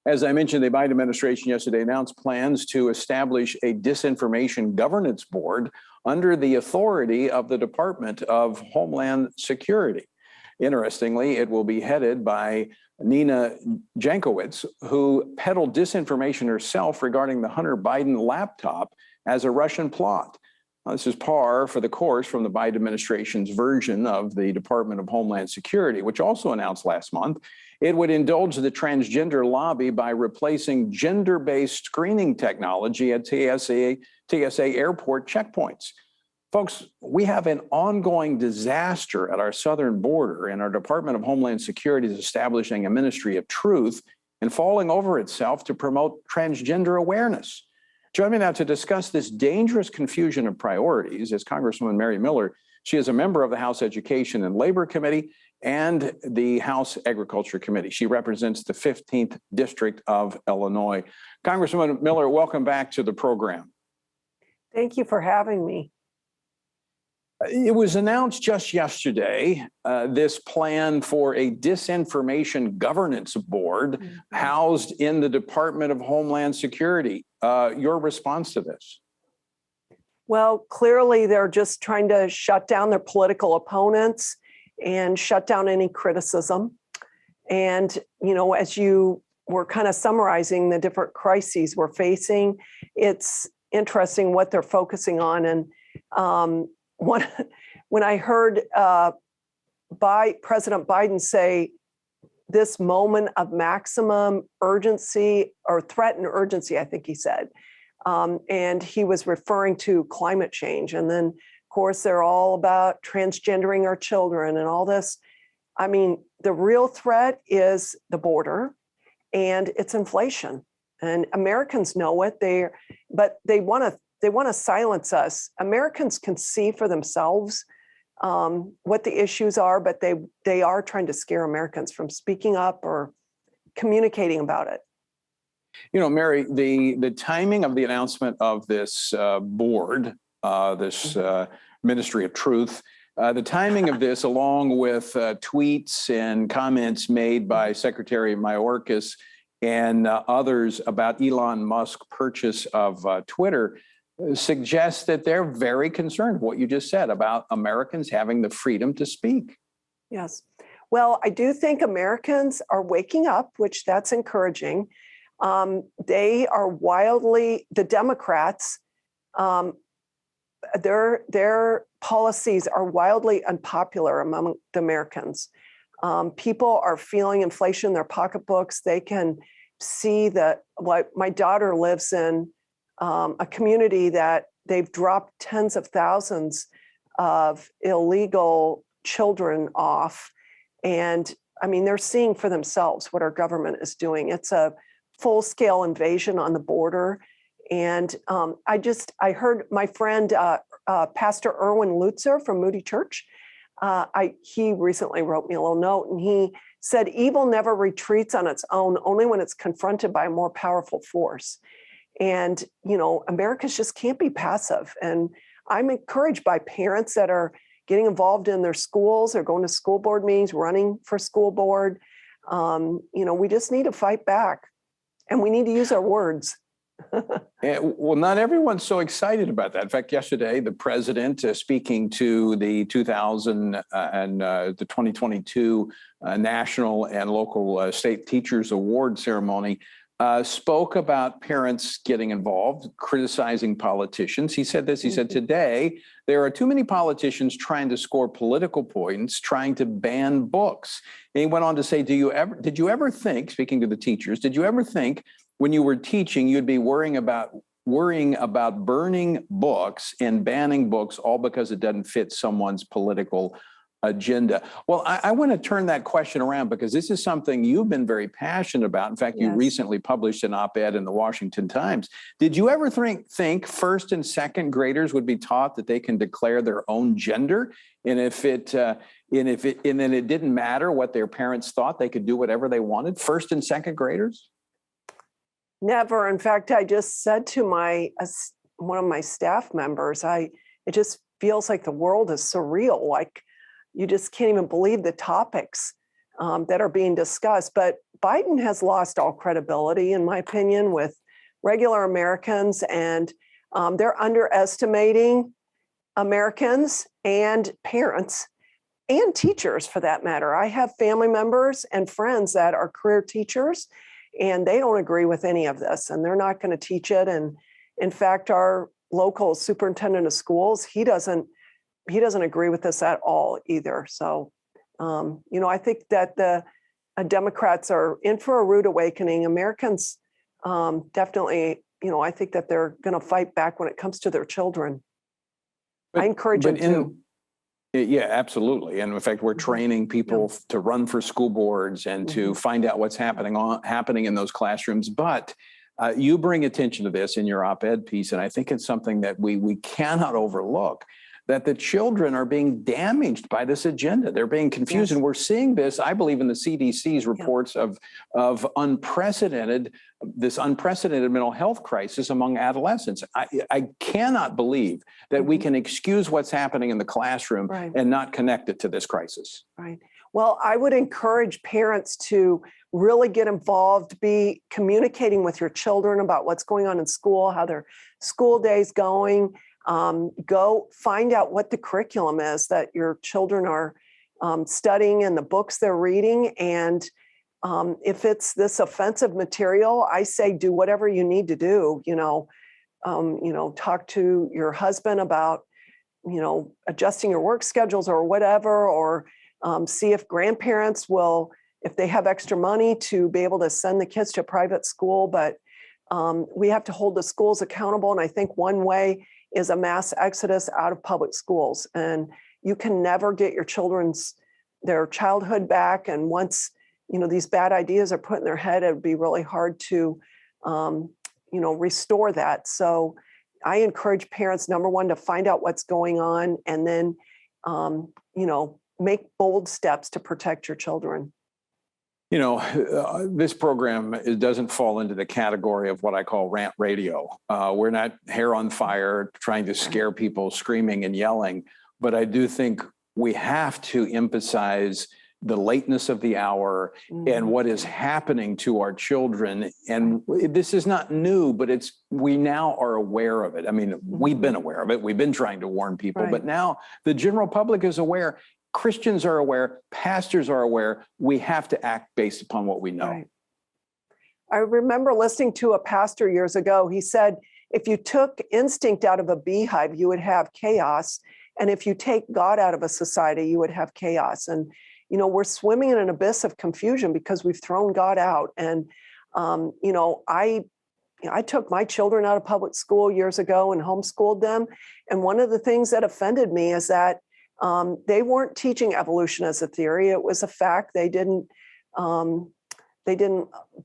As I mentioned, the Biden administration yesterday announced plans to establish a disinformation governance board under the authority of the Department of Homeland Security. Interestingly, it will be headed by Nina Jankowicz, who peddled disinformation herself regarding the Hunter Biden laptop as a Russian plot. This is par for the course from the Biden administration's version of the Department of Homeland Security, which also announced last month it would indulge the transgender lobby by replacing gender-based screening technology at TSA airport checkpoints. Folks, we have an ongoing disaster at our southern border, and our Department of Homeland Security is establishing a ministry of truth and falling over itself to promote transgender awareness. Join me now to discuss this dangerous confusion of priorities is Congresswoman Mary Miller. She is a member of the House Education and Labor Committee and the House Agriculture Committee. She represents the 15th District of Illinois. Congresswoman Miller, welcome back to the program. Thank you for having me. It was announced just yesterday, this plan for a disinformation governance board housed in the Department of Homeland Security. Your response to this? Well, clearly they're just trying to shut down their political opponents and shut down any criticism. And, you know, as you were kind of summarizing the different crises we're facing, it's interesting what they're focusing on. And when I heard President Biden say this moment of maximum urgency or threat and urgency, I think he said, and he was referring to climate change. And then, of course, they're all about transgendering our children and all this. I mean, the real threat is the border and it's inflation. And Americans know it, but they want to silence us. Americans can see for themselves what the issues are, but they are trying to scare Americans from speaking up or communicating about it. You know, Mary, the timing of the announcement of this board, this Ministry of Truth, the timing of this, along with tweets and comments made by Secretary Mayorkas and others about Elon Musk's purchase of Twitter, suggests that they're very concerned, what you just said, about Americans having the freedom to speak. Yes. Well, I do think Americans are waking up, which that's encouraging. They are the Democrats, their policies are wildly unpopular among the Americans. People are feeling inflation in their pocketbooks. They can see that my daughter lives in a community that they've dropped tens of thousands of illegal children off. And I mean, they're seeing for themselves what our government is doing. It's a full-scale invasion on the border. And I heard my friend, Pastor Erwin Lutzer from Moody Church, he recently wrote me a little note, and he said, evil never retreats on its own, only when it's confronted by a more powerful force. And, you know, Americans just can't be passive. And I'm encouraged by parents that are getting involved in their schools. They're going to school board meetings, running for school board. You know, we just need to fight back, and we need to use our words. Well, not everyone's so excited about that. In fact, yesterday, the president, speaking to the 2022 National and Local State Teachers Award ceremony, spoke about parents getting involved, criticizing politicians. He said this, he said, today, there are too many politicians trying to score political points, trying to ban books. And he went on to say, did you ever think, speaking to the teachers, did you ever think when you were teaching, you'd be worrying about burning books and banning books all because it doesn't fit someone's political agenda? Well, I want to turn that question around, because this is something you've been very passionate about. In fact, you recently published an op-ed in the Washington Times. Did you ever think first and second graders would be taught that they can declare their own gender? And then it didn't matter what their parents thought, they could do whatever they wanted, first and second graders? Never. In fact, I just said to one of my staff members, it just feels like the world is surreal. Like, you just can't even believe the topics that are being discussed. But Biden has lost all credibility, in my opinion, with regular Americans, and they're underestimating Americans and parents and teachers, for that matter. I have family members and friends that are career teachers, and they don't agree with any of this, and they're not going to teach it. And in fact, our local superintendent of schools, he doesn't agree with this at all either. So, I think that the Democrats are in for a rude awakening. Americans definitely, I think that they're going to fight back when it comes to their children. I encourage them to. Yeah, absolutely. And in fact, we're training people to run for school boards and to find out what's happening in those classrooms. But you bring attention to this in your op-ed piece, and I think it's something that we cannot overlook, that the children are being damaged by this agenda. They're being confused. Yes. And we're seeing this, I believe, in the CDC's reports of unprecedented mental health crisis among adolescents. I cannot believe that we can excuse what's happening in the classroom and not connect it to this crisis. Right. Well, I would encourage parents to really get involved, be communicating with your children about what's going on in school, how their school day's going. Go find out what the curriculum is that your children are studying and the books they're reading. And if it's this offensive material, I say do whatever you need to do. Talk to your husband about, adjusting your work schedules or whatever, or see if grandparents will, if they have extra money, to be able to send the kids to a private school. But we have to hold the schools accountable. And I think one way is a mass exodus out of public schools. And you can never get their childhood back. And once, these bad ideas are put in their head, it would be really hard to, restore that. So I encourage parents, number one, to find out what's going on, and then, make bold steps to protect your children. This program doesn't fall into the category of what I call rant radio. We're not hair on fire trying to scare people screaming and yelling, but I do think we have to emphasize the lateness of the hour and what is happening to our children. And this is not new, but we now are aware of it. I mean, we've been aware of it. We've been trying to warn people, but now the general public is aware. Christians are aware, pastors are aware. We have to act based upon what we know. Right. I remember listening to a pastor years ago. He said, if you took instinct out of a beehive, you would have chaos. And if you take God out of a society, you would have chaos. And, we're swimming in an abyss of confusion because we've thrown God out. And, I took my children out of public school years ago and homeschooled them. And one of the things that offended me is that they weren't teaching evolution as a theory. It was a fact. They didn't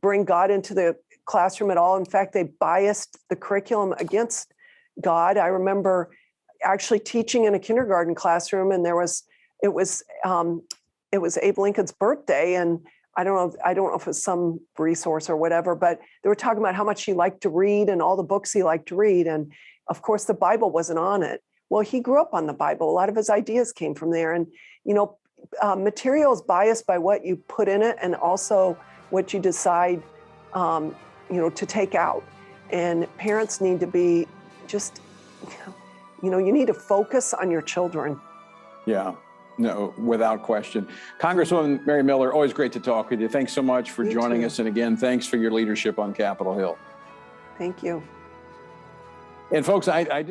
bring God into the classroom at all. In fact, they biased the curriculum against God. I remember actually teaching in a kindergarten classroom, and it was Abe Lincoln's birthday, and I don't know if it's some resource or whatever, but they were talking about how much he liked to read and all the books he liked to read, and of course the Bible wasn't on it. Well, he grew up on the Bible. A lot of his ideas came from there. And, material is biased by what you put in it and also what you decide, to take out. And parents need to be just, you need to focus on your children. Yeah, no, without question. Congresswoman Mary Miller, always great to talk with you. Thanks so much for joining us. And again, thanks for your leadership on Capitol Hill. Thank you. And folks, I do.